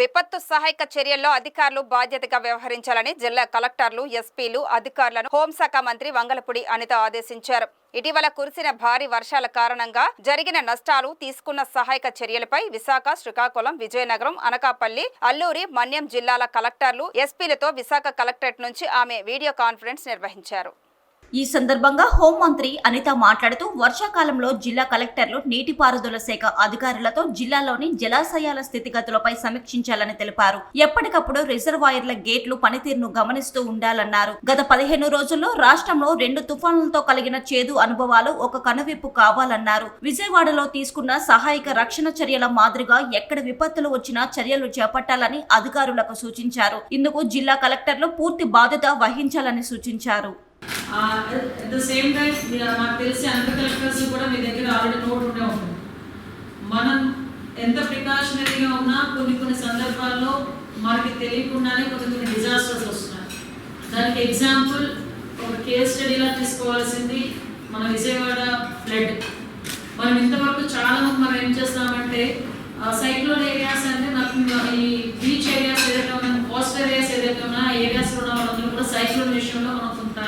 విపత్తు సహాయక చర్యల్లో అధికారులు బాధ్యతగా వ్యవహరించాలని జిల్లా కలెక్టర్లు, ఎస్పీలు, అధికారులను హోంశాఖ మంత్రి వంగలపూడి అనిత ఆదేశించారు. ఇటీవల కురిసిన భారీ వర్షాల కారణంగా జరిగిన నష్టాలు, తీసుకున్న సహాయక చర్యలపై విశాఖ, శ్రీకాకుళం, విజయనగరం, అనకాపల్లి, అల్లూరి, మన్యం జిల్లాల కలెక్టర్లు, ఎస్పీలతో విశాఖ కలెక్టరేట్ నుంచి ఆమె వీడియో కాన్ఫరెన్స్ నిర్వహించారు. ఈ సందర్భంగా హోంమంత్రి అనిత మాట్లాడుతూ వర్షాకాలంలో జిల్లా కలెక్టర్లు నీటిపారుదల శాఖ అధికారులతో జిల్లాలోని జలాశయాల స్థితిగతులపై సమీక్షించాలని తెలిపారు. ఎప్పటికప్పుడు రిజర్వాయర్ల గేట్లు పనితీరును గమనిస్తూ ఉండాలన్నారు. గత 15 రోజుల్లో రాష్ట్రంలో 2 తుఫానులతో కలిగిన చేదు అనుభవాలు ఒక కనువిప్పు కావాలన్నారు. విజయవాడలో తీసుకున్న సహాయక రక్షణ చర్యల మాదిరిగా ఎక్కడ విపత్తులు వచ్చినా చర్యలు చేపట్టాలని అధికారులకు సూచించారు. ఇందుకు జిల్లా కలెక్టర్లు పూర్తి బాధ్యత వహించాలని సూచించారు. అట్ ద సేమ్ టైం నాకు తెలిసి అందరి కలెక్టర్స్ కూడా మీ దగ్గర ఆల్రెడీ నోట్ ఉండే ఉంటుంది. మనం ఎంత ప్రికాషనరీగా ఉన్నా కొన్ని సందర్భాల్లో మనకి తెలియకుండానే కొన్ని డిజాస్టర్స్ వస్తున్నాయి. దానికి ఎగ్జాంపుల్ ఒక కేస్ స్టడీలా తీసుకోవాల్సింది మన విజయవాడ ఫ్లడ్. మనం ఇంతవరకు చాలా మంది మనం ఏం చేస్తామంటే సైక్లోన్ ఏరియాస్ అంటే నాకు ఈ బీచ్ ఏరియాస్ ఏదైతే ఉన్నా, కోస్ట్ ఏరియాస్ ఏదైతే ఉన్నా ఏరియాస్లో ఉన్న వాళ్ళందరూ కూడా సైక్లోన్ విషయంలో మనం కొంత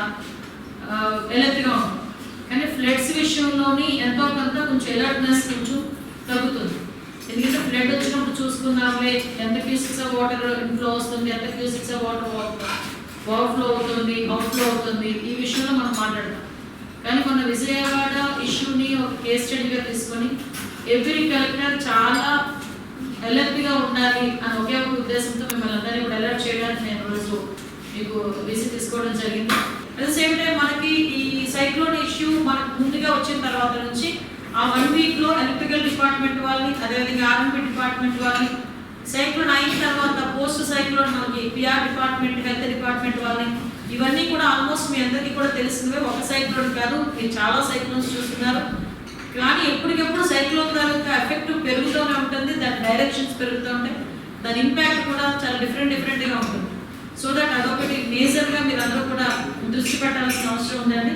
ఎలర్ట్గా ఉంటాం. కానీ ఫ్లడ్స్ విషయంలోని ఎంతో కొంచెం ఎలర్ట్నెస్ కొంచెం తగ్గుతుంది. ఎందుకంటే ఫ్లడ్ వచ్చినప్పుడు చూసుకున్నామే ఎంత క్యూసిక్స్ ఆఫ్ వాటర్ ఇన్ఫ్లో వస్తుంది, ఎంత క్యూసిక్స్ ఆఫ్ వాటర్ ఓవర్ఫ్లో అవుతుంది, అవుట్ఫ్లో అవుతుంది, ఈ విషయంలో మనం మాట్లాడతాం. కానీ మన విజయవాడ ఇష్యూని ఒక కేస్ స్టడీగా తీసుకొని ఎవ్రీ కలెక్టర్ చాలా అలర్ట్గా ఉండాలి అని ఒకే ఒక ఉద్దేశంతో మిమ్మల్ని అందరినీ కూడా అలర్ట్ చేయడానికి నేను రోజు మీకు విజిట్ తీసుకోవడం జరిగింది. అట్ ద సేమ్ టైం మనకి ఈ సైక్లోన్ ఇష్యూ మనకు ముందుగా వచ్చిన తర్వాత నుంచి ఆ 1 వీక్లో ఎలక్ట్రికల్ డిపార్ట్మెంట్ వాళ్ళని, అదేవిధంగా ఆర్ఎంపీ డిపార్ట్మెంట్ వాళ్ళని, సైక్లోన్ అయిన తర్వాత పోస్ట్ సైక్లోన్ మనకి పిఆర్ డిపార్ట్మెంట్, హెల్త్ డిపార్ట్మెంట్ వాళ్ళని, ఇవన్నీ కూడా ఆల్మోస్ట్ మీ అందరికీ కూడా తెలిసినవే. ఒక సైక్లోన్ కాదు, మీరు చాలా సైక్లోన్స్ చూస్తున్నారు. కానీ ఎప్పటికెప్పుడు సైక్లోన్ తాలూకా ఎఫెక్ట్ పెరుగుతూనే ఉంటుంది, దాని డైరెక్షన్స్ పెరుగుతూ ఉంటాయి, దాని ఇంపాక్ట్ కూడా చాలా డిఫరెంట్గా ఉంటుంది. సో దట్ అదొకటి మేజర్గా మీరు అందరూ కూడా దృష్టి పెట్టాల్సిన అవసరం ఉందండి.